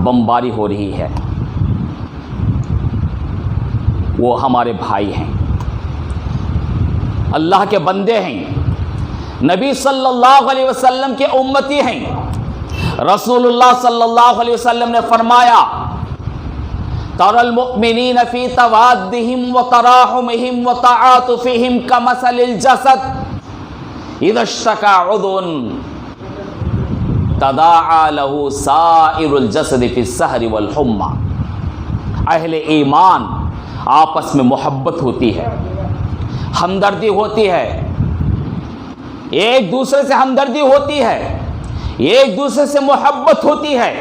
بمباری ہو رہی ہے، وہ ہمارے بھائی ہیں، اللہ کے بندے ہیں، نبی صلی اللہ علیہ وسلم کے امتی ہیں۔ رسول اللہ صلی اللہ علیہ وسلم نے فرمایا تَرَى الْمُؤْمِنِينَ فِي تَوَادِّهِمْ وَتَرَاحُمِهِمْ وَتَعَاطُفِهِمْ كَمَثَلِ الْجَسَدِ إِذَا اشْتَكَى عُضْوٌ تَدَاعَى لَهُ سَائِرُ الْجَسَدِ فِي السَّهْرِ وَالْحُمَّى۔ اہل ایمان آپس میں محبت ہوتی ہے، ہمدردی ہوتی ہے، ایک دوسرے سے ہمدردی ہوتی ہے، ایک دوسرے سے محبت ہوتی ہے،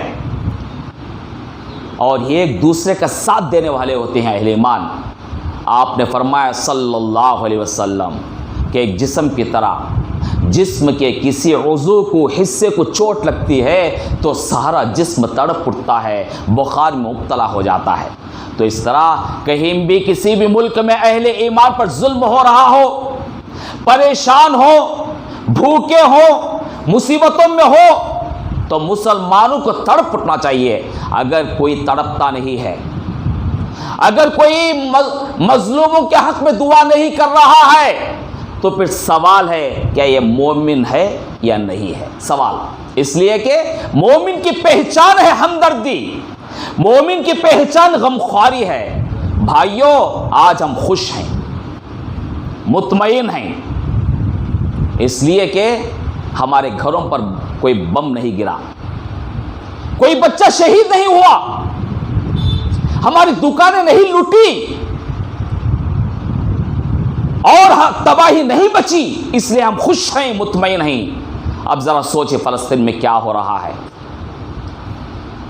اور ایک دوسرے کا ساتھ دینے والے ہوتے ہیں اہل ایمان۔ آپ نے فرمایا صلی اللہ علیہ وسلم کہ ایک جسم کی طرح جسم کے کسی عضو کو، حصے کو چوٹ لگتی ہے تو سارا جسم تڑپ اٹھتا ہے، بخار میں مبتلا ہو جاتا ہے۔ تو اس طرح کہیں بھی کسی بھی ملک میں اہل ایمان پر ظلم ہو رہا ہو، پریشان ہو، بھوکے ہو، مصیبتوں میں ہو، تو مسلمانوں کو تڑپ اٹھنا چاہیے۔ اگر کوئی تڑپتا نہیں ہے، اگر کوئی مظلوموں کے حق میں دعا نہیں کر رہا ہے، تو پھر سوال ہے کیا یہ مومن ہے یا نہیں ہے؟ سوال، اس لیے کہ مومن کی پہچان ہے ہمدردی، مومن کی پہچان غمخواری ہے۔ بھائیوں، آج ہم خوش ہیں، مطمئن ہیں، اس لیے کہ ہمارے گھروں پر کوئی بم نہیں گرا، کوئی بچہ شہید نہیں ہوا، ہماری دکانیں نہیں لوٹی اور تباہی نہیں بچی، اس لیے ہم خوش ہیں، مطمئن ہیں۔ اب ذرا سوچیں فلسطین میں کیا ہو رہا ہے،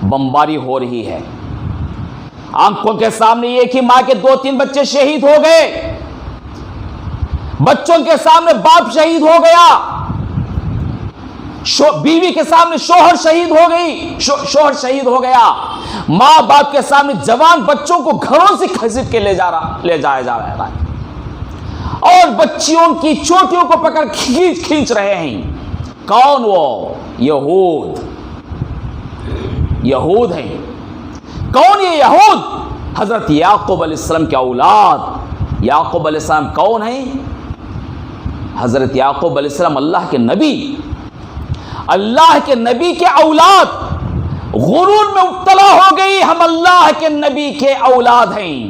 بمباری ہو رہی ہے، آنکھوں کے سامنے ایک ہی ماں کے 2-3 بچے شہید ہو گئے، بچوں کے سامنے باپ شہید ہو گیا، بیوی کے سامنے شوہر شہید ہو گئی، شوہر شہید ہو گیا، ماں باپ کے سامنے جوان بچوں کو گھروں سے کھسیٹ کے لے جایا جا رہا ہے، اور بچیوں کی چوٹیوں کو پکڑ کھینچ رہے ہیں۔ کون؟ وہ یہود ہیں۔ کون یہ یہود؟ حضرت یعقوب علیہ السلام کے اولاد۔ یعقوب علیہ السلام کون ہیں؟ حضرت یعقوب علیہ السلام اللہ کے نبی کے اولاد۔ غرور میں مبتلا ہو گئی، ہم اللہ کے نبی کے اولاد ہیں،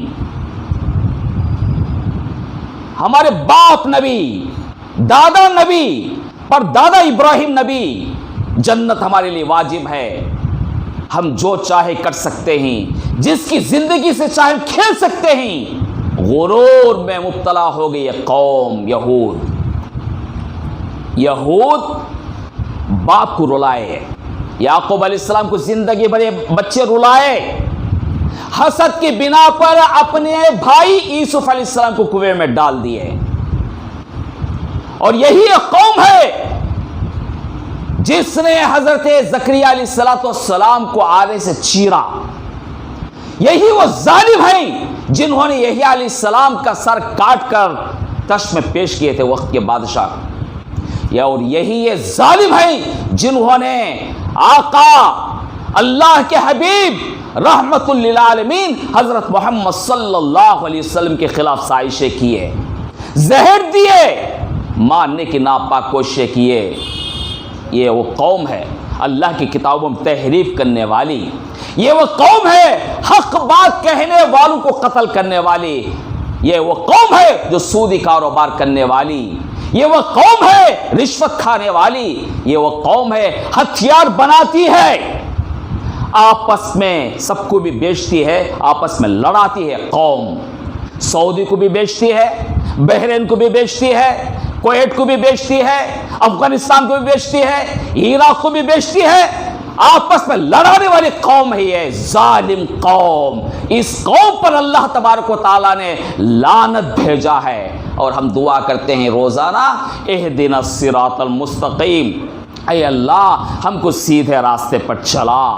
ہمارے باپ نبی، دادا نبی، پر دادا ابراہیم نبی۔ جنت ہمارے لیے واجب ہے، ہم جو چاہے کر سکتے ہیں، جس کی زندگی سے چاہے کھیل سکتے ہیں۔ غرور میں مبتلا ہو گئی یہ قوم یہود باپ کو رلائے، یعقوب علیہ السلام کو زندگی بھر بچے رلائے، حسد کی بنا پر اپنے بھائی یوسف علیہ السلام کو کنویں میں ڈال دیے، اور یہی ایک قوم ہے جس نے حضرت زکریا علیہ السلام کو آرے سے چیرا۔ یہی وہ ظالم ہیں جنہوں نے یحییٰ علیہ السلام کا سر کاٹ کر تش میں پیش کیے تھے وقت کے بادشاہ، اور یہی یہ ظالم ہیں جنہوں نے آقا اللہ کے حبیب رحمت للعالمین حضرت محمد صلی اللہ علیہ وسلم کے خلاف سازشیں کیے، زہر دیے، ماننے کی ناپاک کوششیں کیے۔ یہ وہ قوم ہے اللہ کی کتابوں میں تحریف کرنے والی، یہ وہ قوم ہے حق بات کہنے والوں کو قتل کرنے والی، یہ وہ قوم ہے جو سودی کاروبار کرنے والی، یہ وہ قوم ہے رشوت کھانے والی، یہ وہ قوم ہے ہتھیار بناتی ہے، آپس میں سب کو بھی بیچتی ہے، آپس میں لڑاتی ہے۔ قوم سعودی کو بھی بیچتی ہے، بحرین کو بھی بیچتی ہے، کویت کو بھی بیچتی ہے، افغانستان کو بھی بیچتی ہے، عراق کو بھی بیچتی ہے، آپس میں لڑانے والی قوم ہے یہ ظالم قوم۔ اس قوم پر اللہ تبارک و تعالیٰ نے لعنت بھیجا ہے، اور ہم دعا کرتے ہیں روزانہ اہدنا الصراط المستقیم، اے اللہ ہم کو سیدھے راستے پر چلا،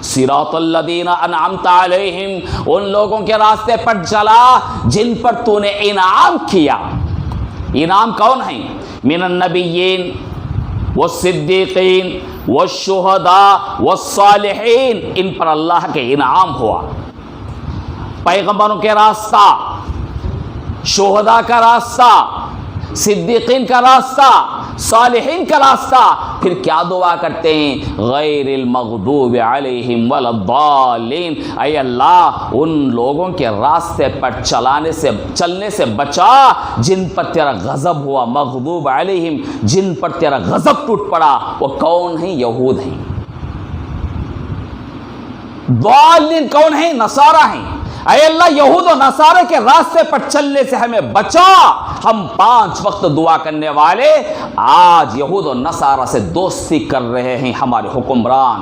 صراط الذین انعمت علیہم، ان لوگوں کے راستے پر چلا جن پر تو نے انعام کیا۔ انعام کون ہیں؟ من النبیین، والصدیقین والشہداء والصالحین، ان پر اللہ کے انعام ہوا۔ پیغمبروں کے راستہ، شہداء کا راستہ، صدیقین کا راستہ، صالحین کا راستہ، پھر کیا دعا کرتے ہیں؟ غیر المغضوب علیہم ولا الضالین، اے اللہ ان لوگوں کے راستے پر چلنے سے بچا جن پر تیرا غضب ہوا، مغضوب علیہم جن پر تیرا غضب ٹوٹ پڑا، وہ کون ہیں؟ یہود ہیں۔ ضالین کون ہیں؟ نصارہ ہیں۔ اے اللہ یہود و نصارہ کے راستے پر چلنے سے ہمیں بچا۔ ہم 5 وقت دعا کرنے والے آج یہود و نصارہ سے دوستی کر رہے ہیں ہمارے حکمران،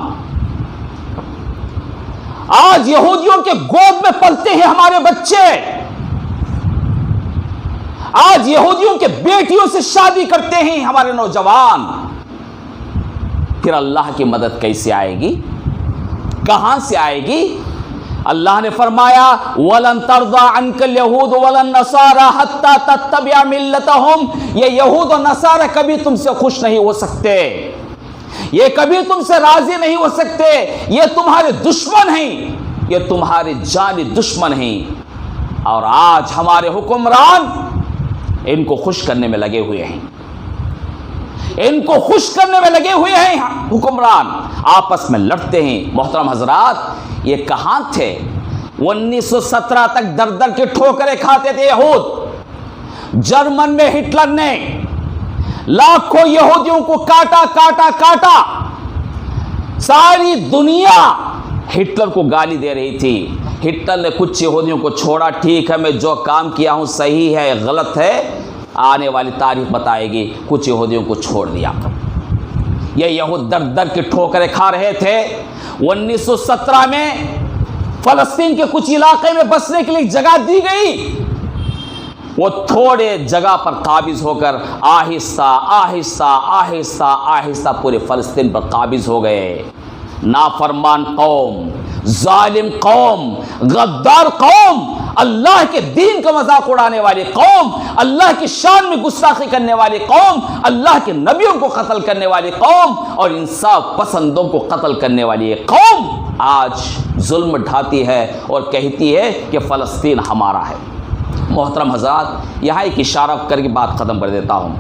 آج یہودیوں کے گود میں پلتے ہیں ہمارے بچے، آج یہودیوں کے بیٹیوں سے شادی کرتے ہیں ہمارے نوجوان۔ پھر اللہ کی مدد کیسے آئے گی؟ کہاں سے آئے گی؟ اللہ نے فرمایا وَلَن تَرْضَىٰ عَنْكَ الْيَهُودُ وَلَا النَّصَارَىٰ حَتَّىٰ تَتَّبِعَ مِلَّتَهُمْ، یہ یہود و نصارہ کبھی تم سے خوش نہیں ہو سکتے، یہ کبھی تم سے راضی نہیں ہو سکتے، یہ تمہارے دشمن ہیں، یہ تمہارے جانی دشمن ہیں۔ اور آج ہمارے حکمران ان کو خوش کرنے میں لگے ہوئے ہیں، ان کو خوش کرنے میں لگے ہوئے ہیں۔ حکمران آپس میں لڑتے ہیں۔ محترم حضرات، یہ کہاں تھے 1917 تک؟ در در کے ٹھوکریں کھاتے تھے یہود۔ جرمن میں ہٹلر نے لاکھوں یہودیوں کو کاٹا، ساری دنیا ہٹلر کو گالی دے رہی تھی۔ ہٹلر نے کچھ یہودیوں کو چھوڑا، ٹھیک ہے میں جو کام کیا ہوں صحیح ہے غلط ہے، آنے والی تاریخ بتائے گی، کچھ یہودیوں کو چھوڑ دیا۔ یہ یہود در در کے ٹھوکریں کھا رہے تھے۔ 1917 میں فلسطین کے کچھ علاقے میں بسنے کے لیے جگہ دی گئی، وہ تھوڑے جگہ پر قابض ہو کر آہستہ پورے فلسطین پر قابض ہو گئے۔ نافرمان قوم، ظالم قوم، غدار قوم، اللہ کے دین کا مذاق اڑانے والی قوم، اللہ کی شان میں گستاخی کرنے والی قوم، اللہ کے نبیوں کو قتل کرنے والی قوم اور انصاف پسندوں کو قتل کرنے والی یہ قوم آج ظلم ڈھاتی ہے اور کہتی ہے کہ فلسطین ہمارا ہے۔ محترم حضرات، یہاں ایک اشارہ کر کے بات ختم کر دیتا ہوں۔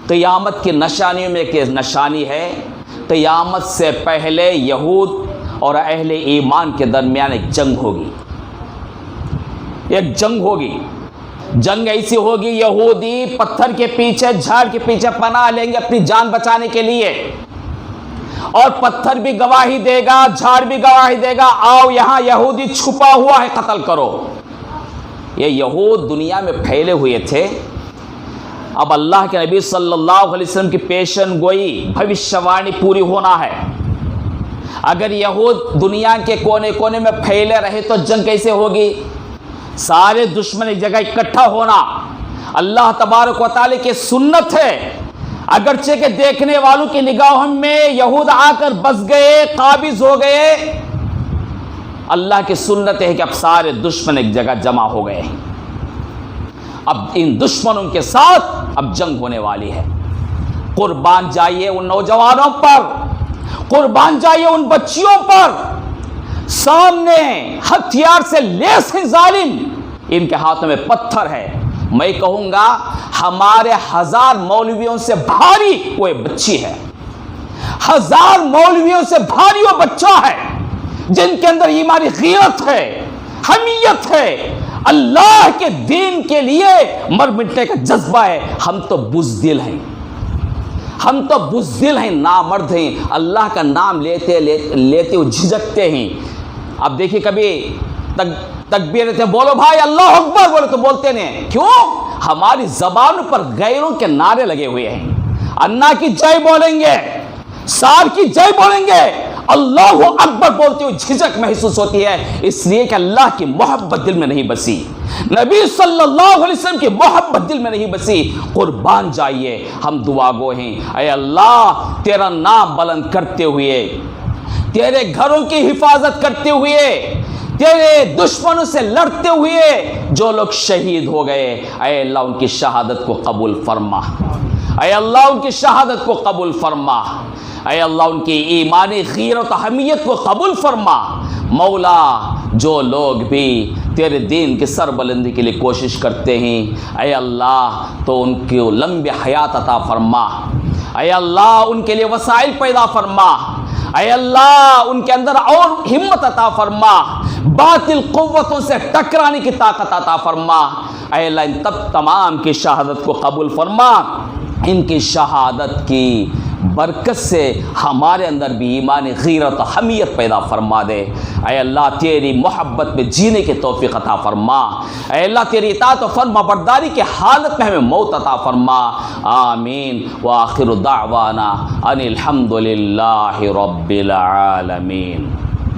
قیامت کی نشانیوں میں ایک نشانی ہے، قیامت سے پہلے یہود اور اہل ایمان کے درمیان ایک جنگ ہوگی، ایک جنگ ہوگی۔ جنگ ایسی ہوگی، یہودی پتھر کے پیچھے، جھاڑ کے پیچھے پناہ لیں گے اپنی جان بچانے کے لیے، اور پتھر بھی گواہی دے گا، جھاڑ بھی گواہی دے گا، آؤ یہاں یہودی چھپا ہوا ہے، قتل کرو۔ یہ یہود دنیا میں پھیلے ہوئے تھے۔ اب اللہ کے نبی صلی اللہ علیہ وسلم کی پیشن گوئی، بھوشیوانی پوری ہونا ہے۔ اگر یہود دنیا کے کونے کونے میں پھیلے رہے تو جنگ کیسے ہوگی؟ سارے دشمن ایک جگہ اکٹھا ہونا اللہ تبارک و تعالی کی سنت ہے۔ اگرچہ کہ دیکھنے والوں کی نگاہوں میں یہود آ کر بس گئے، قابض ہو گئے، اللہ کی سنت ہے کہ اب سارے دشمن ایک جگہ جمع ہو گئے ہیں۔ اب ان دشمنوں کے ساتھ اب جنگ ہونے والی ہے۔ قربان جائیے ان نوجوانوں پر، قربان جائیے ان بچیوں پر، سامنے ہتھیار سے لیس ہیں ظالم، ان کے ہاتھوں میں پتھر ہے۔ میں کہوں گا ہمارے 1000 مولویوں سے بھاری وہ بچی ہے، 1000 مولویوں سے بھاری وہ بچہ ہے، جن کے اندر ایمانی غیرت ہے، حمیت ہے، اللہ کے دین کے لیے مر مٹنے کا جذبہ ہے۔ ہم تو بزدل ہیں، ہم تو بزدل ہیں، نامرد ہیں، اللہ کا نام لیتے ہوئے جھجکتے ہیں۔ اب دیکھیے کبھی تکبیر تھے، بولو بھائی اللہ اکبر، بولے تو بولتے نہیں، کیوں؟ ہماری زبان پر غیروں کے نعرے لگے ہوئے ہیں۔ اللہ کی جے بولیں گے، سار کی جے بولیں گے، اللہ اکبر بولتے ہوئے جھجک محسوس ہوتی ہے، اس لیے کہ اللہ کی محبت دل میں نہیں بسی، نبی صلی اللہ علیہ وسلم کی محبت دل میں نہیں بسی۔ قربان جائیے، ہم دعا گو ہیں، اے اللہ تیرا نام بلند کرتے ہوئے، تیرے گھروں کی حفاظت کرتے ہوئے، تیرے دشمنوں سے لڑتے ہوئے جو لوگ شہید ہو گئے، اے اللہ ان کی شہادت کو قبول فرما، اے اللہ ان کی شہادت کو قبول فرما، اے اللہ ان کی ایمانی غیرت و حمیت کو قبول فرما۔ مولا جو لوگ بھی تیرے دین کی سربلندی کے لیے کوشش کرتے ہیں، اے اللہ تو ان کو لمبی حیات عطا فرما، اے اللہ ان کے لیے وسائل پیدا فرما، اے اللہ ان کے اندر اور ہمت عطا فرما، باطل قوتوں سے ٹکرانے کی طاقت عطا فرما، اے اللہ ان تمام کی شہادت کو قبول فرما۔ ان کی شہادت کی برکت سے ہمارے اندر بھی ایمان غیرت و حمیت پیدا فرما دے، اے اللہ تیری محبت میں جینے کی توفیق عطا فرما، اے اللہ تیری اطاعت و فرما برداری کی حالت میں ہمیں موت عطا فرما۔ آمین وآخر دعوانا ان الحمد للہ رب العالمین۔